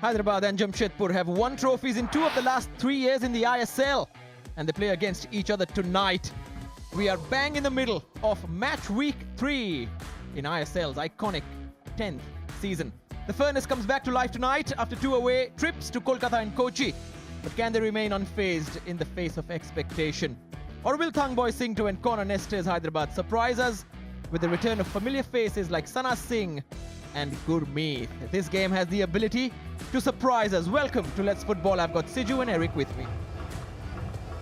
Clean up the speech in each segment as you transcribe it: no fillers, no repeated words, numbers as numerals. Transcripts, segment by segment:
Hyderabad and Jamshedpur have won trophies in 2 of the last 3 years in the ISL, and they play against each other tonight. We are bang in the middle of match week 3 in ISL's iconic 10th season. The furnace comes back to life tonight after 2 away trips to Kolkata and Kochi. But can they remain unfazed in the face of expectation? Or will Thang Boy Singh to and corner nesters Hyderabad surprise us with the return of familiar faces like Sana Singh and Gurmeet? This game has the ability to surprise us. Welcome to Let's Football. I've got Siju and Eric with me.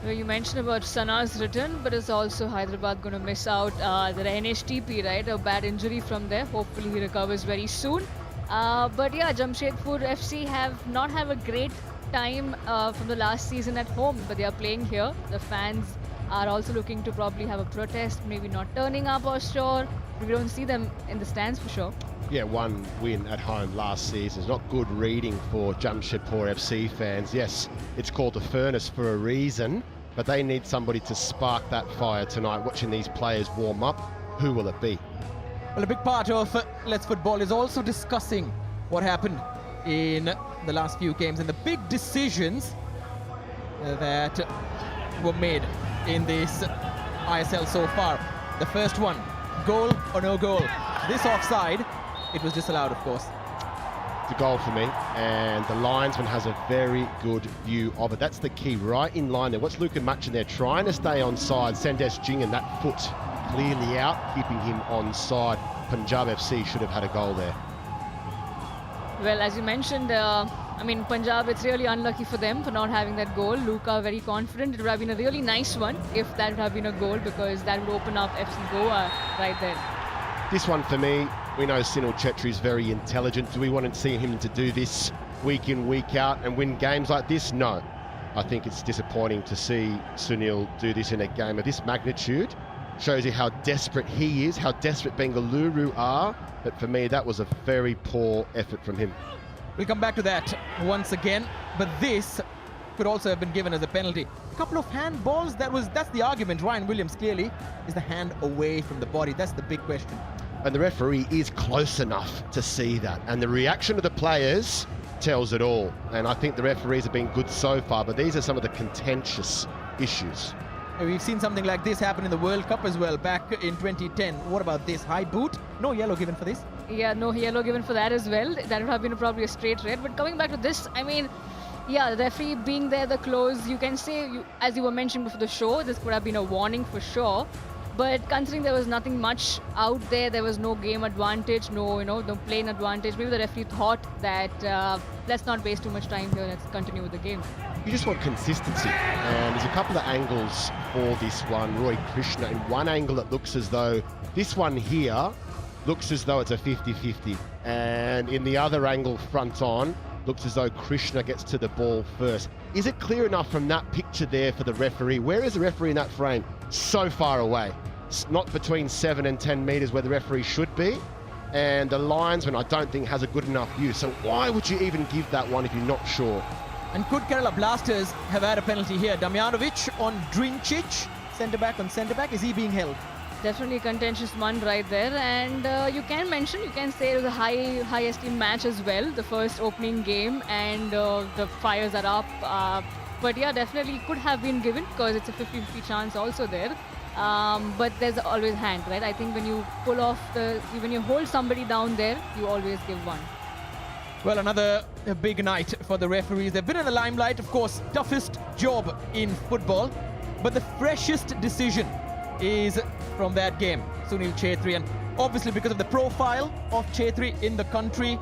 Well, you mentioned about Sana's return, but it's also Hyderabad going to miss out the NHTP, right? A bad injury from there. Hopefully he recovers very soon. But yeah, Jamshedpur FC have not have a great time from the last season at home, but they are playing here. The fans are also looking to probably have a protest, maybe not turning up or sure. We don't see them in the stands for sure. Yeah, one win at home last season is not good reading for Jamshedpur FC fans. Yes, it's called the furnace for a reason, but they need somebody to spark that fire tonight. Watching these players warm up, who will it be? Well, a big part of Let's Football is also discussing what happened in the last few games and the big decisions that were made in this ISL so far. The first one, goal or no goal. This offside, it was disallowed, of course. The goal for me, and the linesman has a very good view of it. That's the key, right in line there. What's Luka Machin there? Trying to stay onside. Sandesh Jingan, that foot clearly out, keeping him onside. Punjab FC should have had a goal there. Well, as you mentioned, Punjab, it's really unlucky for them for not having that goal. Luka very confident. It would have been a really nice one if that would have been a goal, because that would open up FC Goa right there. This one for me, we know Sunil Chetri is very intelligent. Do we want to see him to do this week in, week out and win games like this? No. I think it's disappointing to see Sunil do this in a game of this magnitude. Shows you how desperate he is, how desperate Bengaluru are. But for me, that was a very poor effort from him. We'll come back to that once again, but this could also have been given as a penalty. A couple of handballs, that's the argument. Ryan Williams clearly is the hand away from the body. That's the big question. And the referee is close enough to see that. And the reaction of the players tells it all. And I think the referees have been good so far, but these are some of the contentious issues. We've seen something like this happen in the World Cup as well, back in 2010. What about this? High boot? No yellow given for this? Yeah, no yellow given for that as well. That would have been probably a straight red. But coming back to this, yeah, the referee being there, the close, you can say, as you were mentioning before the show, this could have been a warning for sure. But considering there was nothing much out there was no game advantage, no playing advantage. Maybe the referee thought that let's not waste too much time here. Let's continue with the game. You just want consistency, and there's a couple of angles for this one. Roy Krishna, in one angle it looks as though this one here looks as though it's a 50-50, and in the other angle front on looks as though Krishna gets to the ball first. Is it clear enough from that picture there for the referee? Where is the referee in that frame? So far away. It's not between 7 and 10 metres where the referee should be, and the linesman I don't think has a good enough view. So why would you even give that one if you're not sure? And could Kerala Blasters have had a penalty here? Damjanovic on Drincic, centre-back on centre-back. Is he being held? Definitely a contentious one right there. And you can say it was a high esteem match as well. The first opening game, and the fires are up. But yeah, definitely could have been given, because it's a 50-50 chance also there. But there's always hand, right? I think when you pull off when you hold somebody down there, you always give one. Well, another big night for the referees. They've been in the limelight, of course, toughest job in football. But the freshest decision is from that game, Sunil Chetri. And obviously because of the profile of Chetri in the country,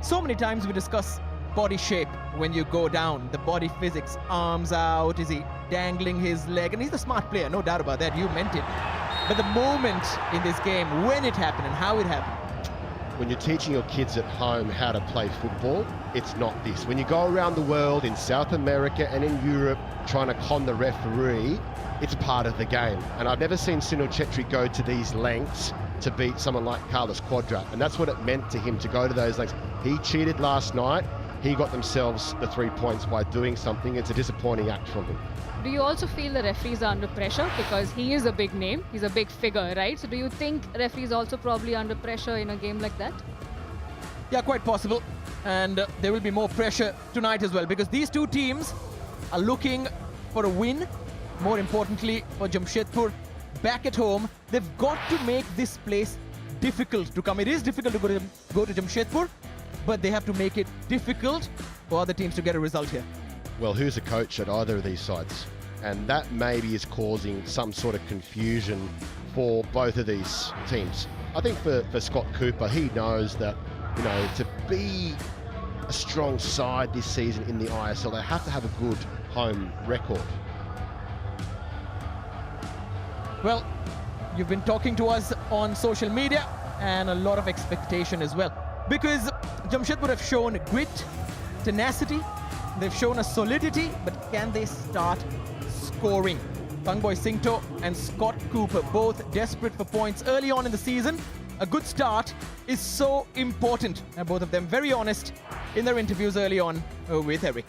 so many times we discuss body shape when you go down, the body physics, arms out, is he dangling his leg? And he's a smart player, no doubt about that, you meant it. But the moment in this game, when it happened and how it happened. When you're teaching your kids at home how to play football, it's not this. When you go around the world, in South America and in Europe, trying to con the referee, it's part of the game. And I've never seen Sunil Chetri go to these lengths to beat someone like Carlos Quadra. And that's what it meant to him to go to those lengths. He cheated last night. He got themselves the 3 points by doing something. It's a disappointing act from him. Do you also feel the referees are under pressure, because he is a big name, he's a big figure, right? So do you think referees also probably under pressure in a game like that? Yeah, quite possible. and there will be more pressure tonight as well, because these two teams are looking for a win. More importantly, for Jamshedpur, back at home, they've got to make this place difficult to come. It is difficult to go to Jamshedpur, but they have to make it difficult for other teams to get a result here. Well, who's a coach at either of these sides? And that maybe is causing some sort of confusion for both of these teams. I think for Scott Cooper, he knows that, you know, to be a strong side this season in the ISL, they have to have a good home record. Well, you've been talking to us on social media, and a lot of expectation as well, because Jamshedpur have shown grit, tenacity, they've shown a solidity, but can they start scoring? Tangboy Singto and Scott Cooper, both desperate for points early on in the season. A good start is so important, and both of them very honest in their interviews early on with Eric.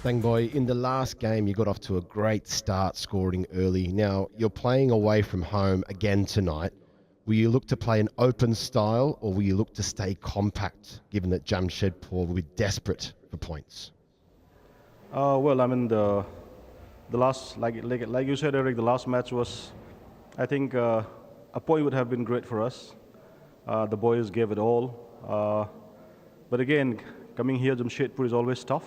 Tangboy, in the last game, you got off to a great start scoring early. Now, you're playing away from home again tonight. Will you look to play an open style, or will you look to stay compact, given that Jamshedpur will be desperate for points? Well, I mean, the last, like you said, Eric, the last match was, I think, a point would have been great for us. The boys gave it all. But again, coming here, Jamshedpur is always tough,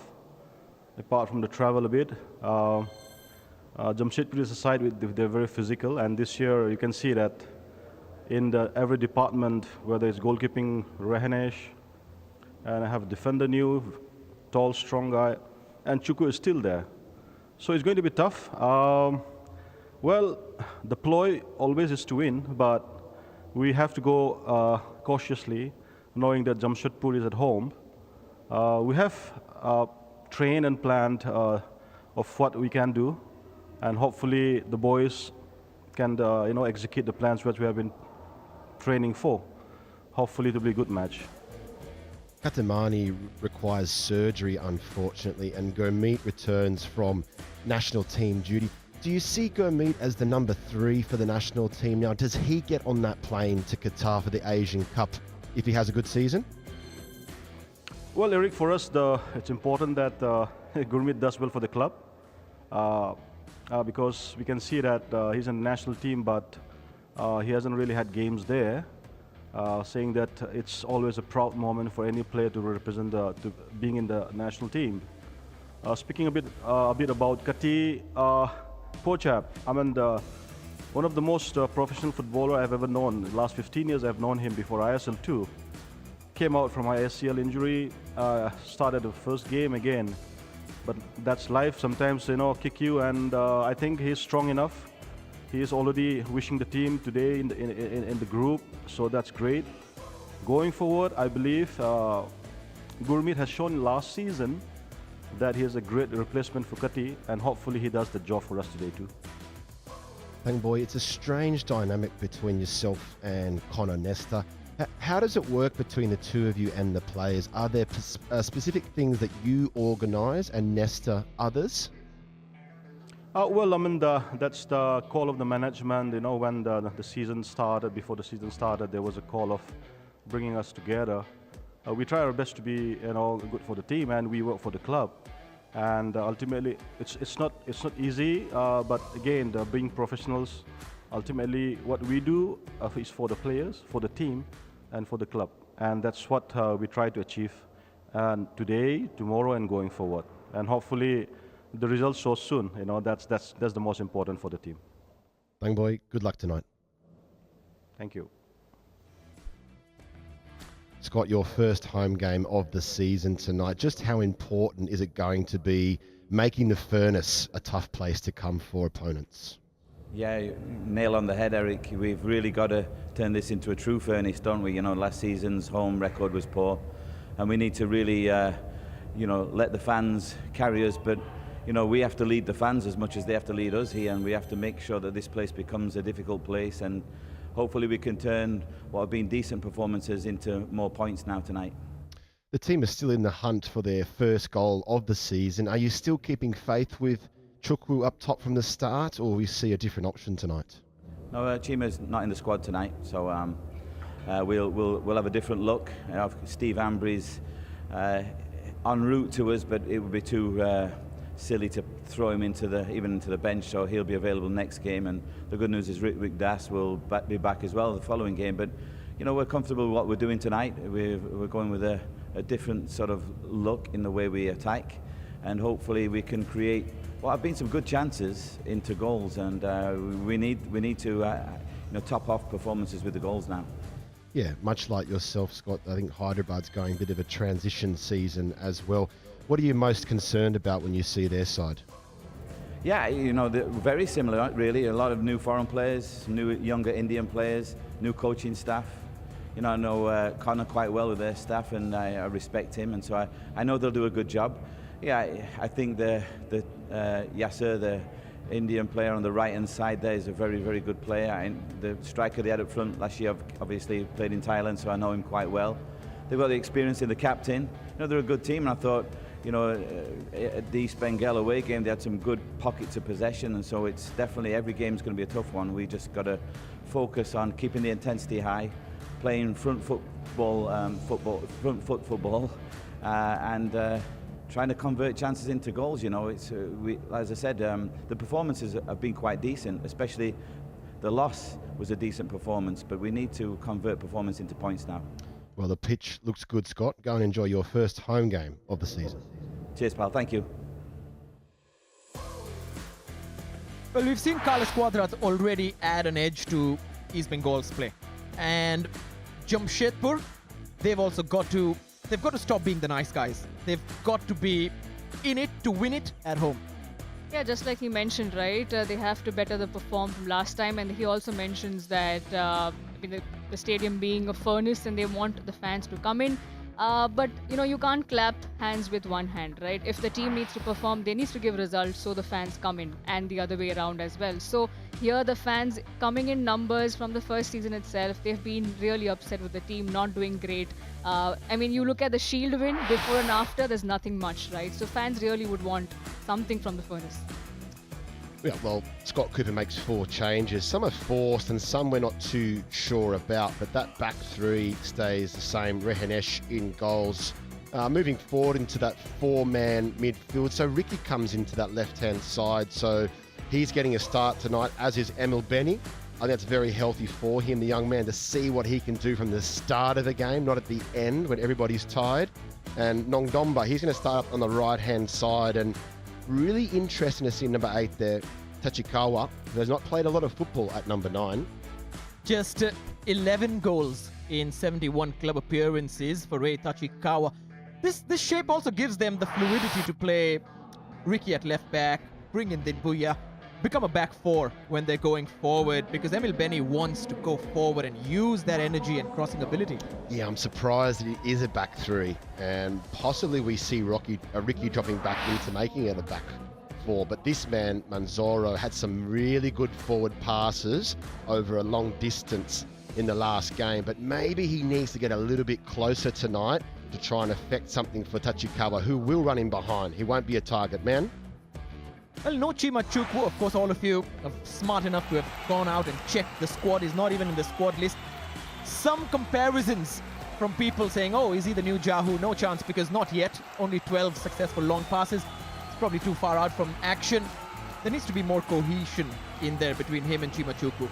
apart from the travel a bit. Jamshedpur is a side they're very physical, and this year you can see that in every department, whether it's goalkeeping, Rahanesh, and I have a defender new, tall, strong guy, and Chuku is still there. So it's going to be tough. Well, the ploy always is to win, but we have to go cautiously, knowing that Jamshedpur is at home. We have trained and planned of what we can do, and hopefully the boys can execute the plans which we have been training for. Hopefully it will be a good match. Katamani requires surgery, unfortunately, and Gurmeet returns from national team duty. Do you see Gurmeet as the number 3 for the national team now? Does he get on that plane to Qatar for the Asian Cup if he has a good season? Well, Eric, for us, it's important that Gurmeet does well for the club, because we can see that he's in the national team, but he hasn't really had games there, saying that it's always a proud moment for any player to represent being in the national team. Speaking a bit about Kati, poor chap. I mean, one of the most professional footballer I've ever known. In the last 15 years, I've known him before ISL 2. Came out from ISL injury, started the first game again. But that's life. Sometimes, kick you, and I think he's strong enough. He is already wishing the team today in the group, so that's great. Going forward, I believe Gurmeet has shown last season that he is a great replacement for Kati, and hopefully he does the job for us today too. Tangboy, it's a strange dynamic between yourself and Connor Nesta. How does it work between the two of you and the players? Are there specific things that you organise and Nesta others? Well, I mean, that's the call of the management. When the season started, before the season started, there was a call of bringing us together. We try our best to be, good for the team, and we work for the club. And ultimately, it's not easy. But again, being professionals, ultimately, what we do is for the players, for the team, and for the club. And that's what we try to achieve, and today, tomorrow, and going forward. And hopefully, the results show soon. That's the most important for the team. Tangboy, good luck tonight. Thank you. Scott, your first home game of the season tonight. Just how important is it going to be making the Furnace a tough place to come for opponents? Yeah, nail on the head, Eric. We've really got to turn this into a true furnace, don't we? Last season's home record was poor, and we need to really, let the fans carry us. But we have to lead the fans as much as they have to lead us here, and we have to make sure that this place becomes a difficult place, and hopefully we can turn what have been decent performances into more points now tonight. The team is still in the hunt for their first goal of the season. Are you still keeping faith with Chukwu up top from the start, or we see a different option tonight? No, Chima's not in the squad tonight, so we'll have a different look. Steve Ambry's en route to us, but it would be too silly to throw him into the bench, so he'll be available next game. And the good news is Rick Das will be back as well the following game. But you know, we're comfortable with what we're doing tonight. We're going with a different sort of look in the way we attack, and hopefully we can create what have been some good chances into goals. And we need to top off performances with the goals now. Yeah, much like yourself, Scott, I think Hyderabad's going a bit of a transition season as well. What are you most concerned about when you see their side? Yeah, you know, they're very similar, really. A lot of new foreign players, new younger Indian players, new coaching staff. You know, I know Connor quite well with their staff, and I respect him, and so I know they'll do a good job. Yeah, I think the Yasser, the Indian player on the right-hand side there, is a very, very good player. The striker they had up front last year obviously played in Thailand, so I know him quite well. They've got the experience in the captain. You know, they're a good team, and I thought, you know, at the East Bengal away game, they had some good pockets of possession, and so it's definitely every game's going to be a tough one. We just got to focus on keeping the intensity high, playing front foot football, and trying to convert chances into goals. You know, it's as I said, the performances have been quite decent. Especially the loss was a decent performance, but we need to convert performance into points now. Well, the pitch looks good, Scott. Go and enjoy your first home game of the season. Cheers, pal. Thank you. Well, we've seen Carlos Quadras already add an edge to East Bengal's play, and Jamshedpur, they've got to stop being the nice guys. They've got to be in it to win it at home. Yeah, just like he mentioned, right? They have to better the perform from last time, and he also mentions that the stadium being a furnace, and they want the fans to come in. But you know, you can't clap hands with one hand, right? If the team needs to perform, they need to give results so the fans come in, and the other way around as well. So here the fans coming in numbers from the first season itself, they've been really upset with the team not doing great. I mean, you look at the Shield win before and after, there's nothing much, right? So fans really would want something from the furnace. Yeah, well, Scott Cooper makes 4 changes. Some are forced and some we're not too sure about, but that back 3 stays the same. Rehanesh in goals. Moving forward into that 4-man midfield. So Ricky comes into that left-hand side, so he's getting a start tonight, as is Emil Benny. I think that's very healthy for him, the young man, to see what he can do from the start of the game, not at the end when everybody's tired. And Nongdomba, he's going to start up on the right-hand side, and really interesting to see number 8 there, Tachikawa, who has not played a lot of football at number 9. Just 11 goals in 71 club appearances for Ray Tachikawa. This shape also gives them the fluidity to play Ricky at left back, bring in Dinbuya, become a back 4 when they're going forward, because Emil Benny wants to go forward and use that energy and crossing ability. Yeah, I'm surprised that he is a back 3, and possibly we see Ricky dropping back into making it a back 4. But this man, Manzoro, had some really good forward passes over a long distance in the last game, but maybe he needs to get a little bit closer tonight to try and affect something for Tachikawa, who will run in behind. He won't be a target man. Well, no Chima Chukwu, of course, all of you are smart enough to have gone out and checked the squad. He's not even in the squad list. Some comparisons from people saying, oh, is he the new Jahu? No chance, because not yet. Only 12 successful long passes. It's probably too far out from action. There needs to be more cohesion in there between him and Chima Chukwu.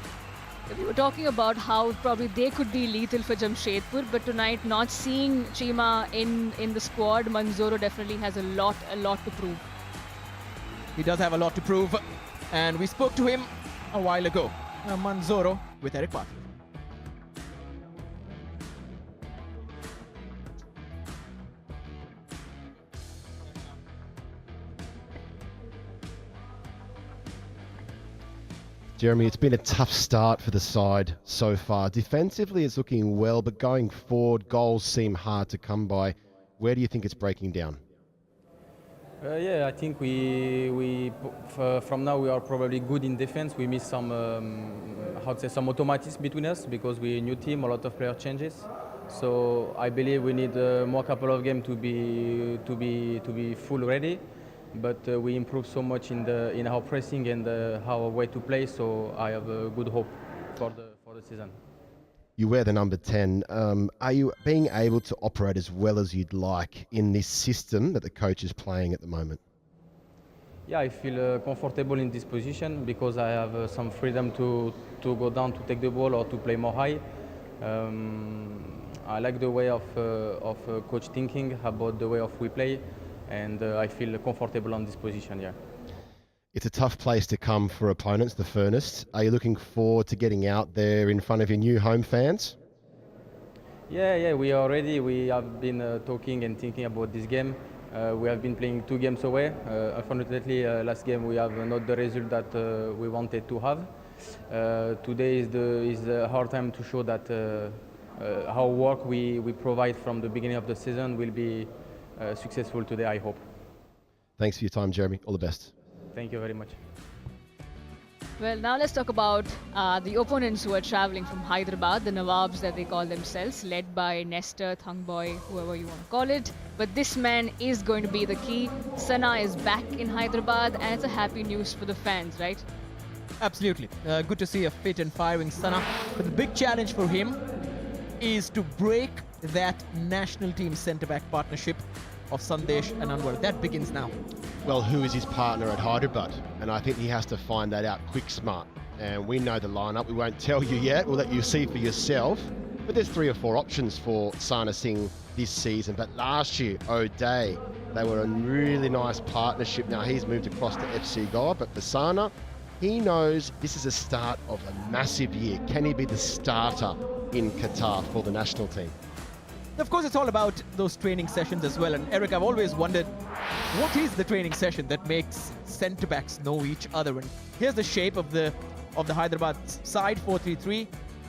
We were talking about how probably they could be lethal for Jamshedpur, but tonight not seeing Chima in the squad, Manzoro definitely has a lot to prove. He does have a lot to prove, and we spoke to him a while ago. Manzoro with Eric Patrick. Jeremy, it's been a tough start for the side so far. Defensively, it's looking well, but going forward, goals seem hard to come by. Where do you think it's breaking down? Yeah, I think from now we are probably good in defense. We miss some some automatism between us because we're a new team, a lot of player changes. So I believe we need more couple of games to be full ready. But we improve so much in our pressing and our way to play. So I have a good hope. for the season. You wear the number 10. Are you being able to operate as well as you'd like in this system that the coach is playing at the moment? Yeah, I feel comfortable in this position because I have some freedom to go down to take the ball or to play more high. I like the way of coach thinking about the way of we play, and I feel comfortable on this position. Yeah. It's a tough place to come for opponents, the Furnace. Are you looking forward to getting out there in front of your new home fans? Yeah, we have been talking and thinking about this game. We have been playing 2 games away. Unfortunately, last game we have not the result that we wanted to have. Today is the hard time to show that how work we provide from the beginning of the season will be successful today, I hope. Thanks for your time, Jeremy. All the best. Thank you very much. Well, now let's talk about the opponents who are traveling from Hyderabad, the Nawabs that they call themselves, led by Nestor, Thangboy, whoever you want to call it. But this man is going to be the key. Sana is back in Hyderabad, and it's a happy news for the fans, right? Absolutely. Good to see a fit and firing Sana. But the big challenge for him is to break that national team centre-back partnership of Sandesh and Anwar. That begins now. Well, who is his partner at Hyderabad? And I think he has to find that out quick smart. And we know the lineup. We won't tell you yet. We'll let you see for yourself. But there's 3 or 4 options for Sana Singh this season. But last year, O'Day, they were a really nice partnership. Now he's moved across to FC Goa. But for Sana, he knows this is a start of a massive year. Can he be the starter in Qatar for the national team? Of course, it's all about those training sessions as well. And Eric, I've always wondered, what is the training session that makes centre-backs know each other? And here's the shape of the Hyderabad side, 4-3-3.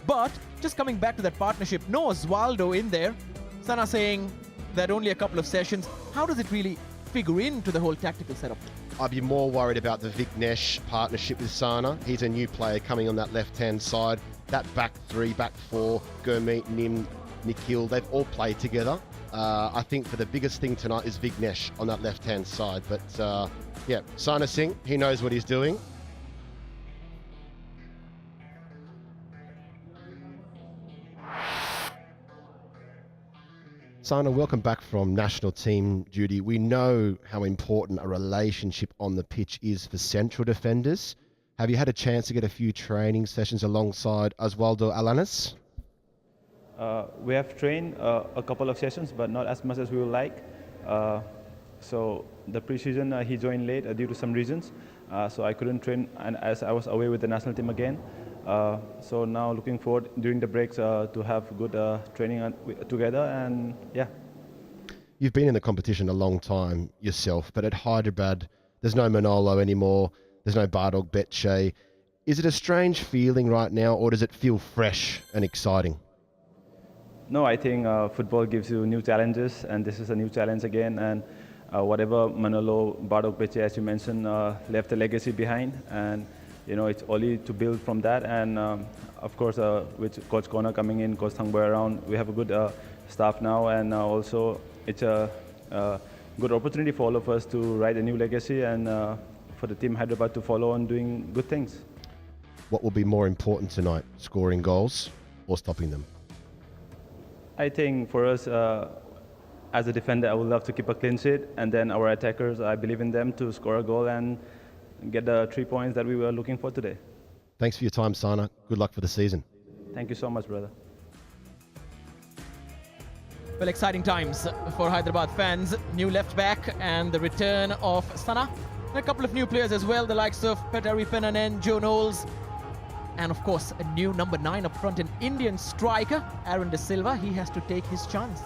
But just coming back to that partnership, no Osvaldo in there. Sana saying that only a couple of sessions. How does it really figure into the whole tactical setup? I'd be more worried about the Vignesh partnership with Sana. He's a new player coming on that left-hand side. That back 3, back 4, Gurmeet, Nim, Nikhil, they've all played together. I think for the biggest thing tonight is Vignesh on that left-hand side. But yeah, Sana Singh, he knows what he's doing. Sana, welcome back from national team duty. We know how important a relationship on the pitch is for central defenders. Have you had a chance to get a few training sessions alongside Osvaldo Alanis? We have trained a couple of sessions, but not as much as we would like. So the pre-season he joined late due to some reasons, so I couldn't train, and as I was away with the national team again. So now looking forward during the breaks to have good training together, and yeah. You've been in the competition a long time yourself, but at Hyderabad, there's no Manolo anymore. There's no Bardog Betche. Is it a strange feeling right now, or does it feel fresh and exciting? No, I think football gives you new challenges, and this is a new challenge again. And whatever Manolo, Bardog Betche, as you mentioned, left a legacy behind, and you know it's only to build from that. And of course, with Coach Connor coming in, Coach Thangboy around, we have a good staff now, and also it's a good opportunity for all of us to write a new legacy, and for the team Hyderabad to follow on doing good things. What will be more important tonight, scoring goals or stopping them? I think for us, as a defender, I would love to keep a clean sheet, and then our attackers, I believe in them to score a goal and get the 3 points that we were looking for today. Thanks for your time, Sana. Good luck for the season. Thank you so much, brother. Well, exciting times for Hyderabad fans. New left back and the return of Sana. And a couple of new players as well, the likes of Petari Penanen, Joe Knowles. And of course, a new number 9 up front, an Indian striker, Aaron De Silva. He has to take his chance.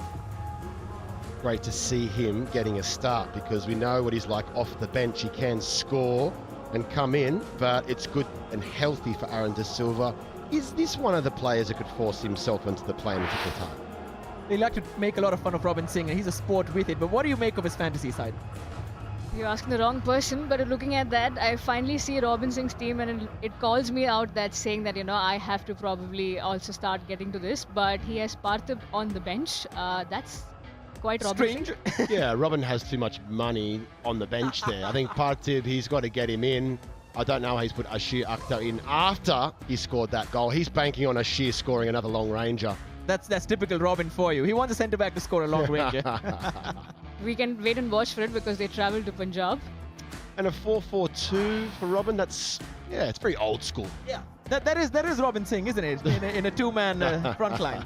Great to see him getting a start, because we know what he's like off the bench. He can score and come in, but it's good and healthy for Aaron De Silva. Is this one of the players that could force himself into the plane to Qatar? They like to make a lot of fun of Robin Singh, and he's a sport with it. But what do you make of his fantasy side? You're asking the wrong person, but looking at that, I finally see Robin Singh's team, and it calls me out that saying that, you know, I have to probably also start getting to this. But he has Parthiv on the bench. That's quite Robin Strange. Yeah, Robin has too much money on the bench there. I think Parthiv, he's got to get him in. I don't know how he's put Ashir Akhtar in after he scored that goal. He's banking on Ashir scoring another long ranger. That's typical Robin for you. He wants a centre-back to score a long ranger. We can wait and watch for it because they travel to Punjab. And a 4-4-2 for Robin, it's very old school. Yeah, that is Robin Singh, isn't it? In a two-man front line.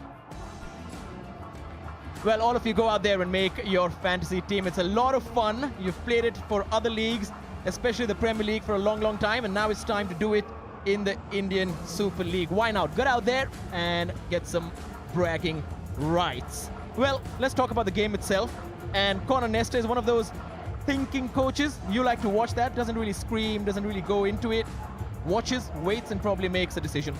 Well, all of you go out there and make your fantasy team. It's a lot of fun. You've played it for other leagues, especially the Premier League, for a long, long time, and now it's time to do it in the Indian Super League. Why not? Get out there and get some bragging rights. Well, let's talk about the game itself. And Connor Nesta is one of those thinking coaches. You like to watch that, doesn't really scream, doesn't really go into it, watches, waits, and probably makes a decision.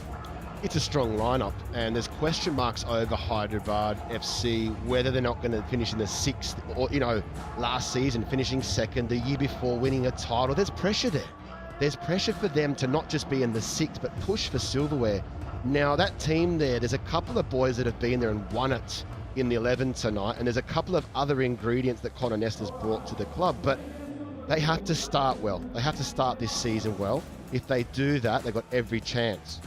It's a strong lineup, and there's question marks over Hyderabad FC, whether they're not going to finish in the 6th, or, last season finishing 2nd, the year before winning a title. There's pressure there. There's pressure for them to not just be in the 6th, but push for silverware. Now, that team there's a couple of boys that have been there and won it in the 11 tonight, and there's a couple of other ingredients that Connor Nesta's brought to the club, but they have to start well. They have to start this season well. If they do that, they've got every chance.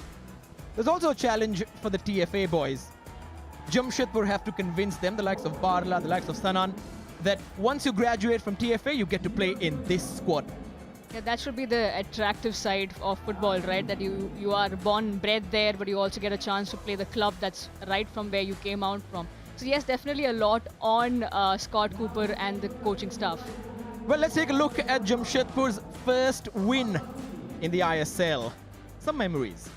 There's also a challenge for the TFA boys. Jamshedpur have to convince them, the likes of Barla, the likes of Sanan, that once you graduate from TFA, you get to play in this squad. Yeah, that should be the attractive side of football, right? That you are born, bred there, but you also get a chance to play the club that's right from where you came out from. So yes, definitely a lot on Scott Cooper and the coaching staff. Well, let's take a look at Jamshedpur's first win in the ISL. Some memories.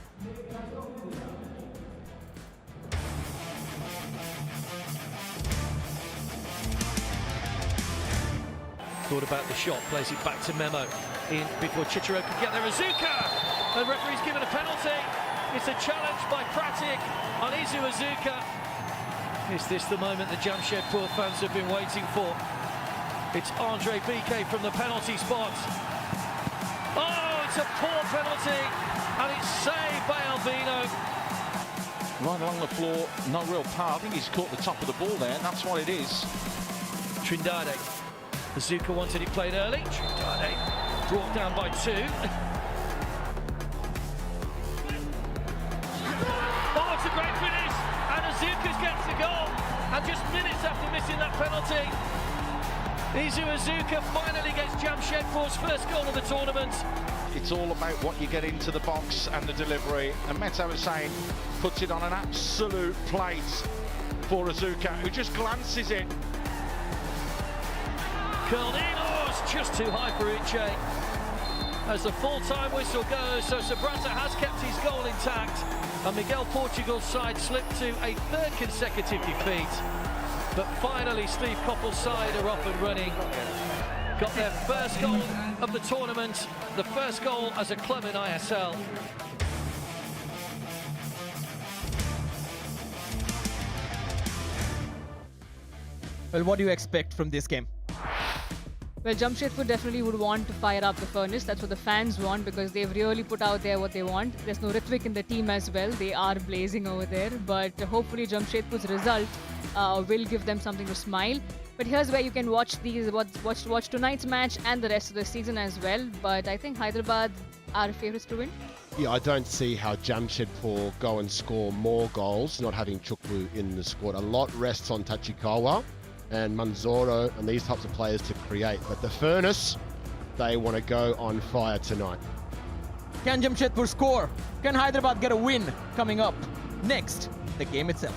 Thought about the shot, plays it back to Memo in before Chichiro could get there. Azuka! The referee's given a penalty. It's a challenge by Pratik on Izu Azuka. Is this the moment the Jamshedpur fans have been waiting for? It's Andre BK from the penalty spot. Oh, it's a poor penalty, and it's saved by Albino. Right along the floor, no real power. I think he's caught the top of the ball there, and that's what it is. Trindade. Azuka wanted it played early. Trindade brought down by 2. Oh, it's a great finish, and Azuka gets the goal. And just minutes after missing that penalty, Izu Azuka finally gets Jamshedpur's first goal of the tournament. It's all about what you get into the box and the delivery. And Mehta was saying, puts it on an absolute plate for Azuka, who just glances it. Curled in, oh, it's just too high for Uche. As the full-time whistle goes, so Sabrata has kept his goal intact, and Miguel Portugal's side slipped to a 3rd consecutive defeat. But finally, Steve Coppell's side are up and running. Got their first goal of the tournament, the first goal as a club in ISL. Well, what do you expect from this game? Well, Jamshedpur definitely would want to fire up the furnace. That's what the fans want, because they've really put out there what they want. There's no Ritvik in the team as well. They are blazing over there. But hopefully Jamshedpur's result will give them something to smile. But here's where you can watch tonight's match and the rest of the season as well. But I think Hyderabad are favourites to win. Yeah, I don't see how Jamshedpur go and score more goals, not having Chukwu in the squad. A lot rests on Tachikawa and Manzoro and these types of players to create. But the furnace, they want to go on fire tonight. Can Jamshedpur score? Can Hyderabad get a win? Coming up next, the game itself.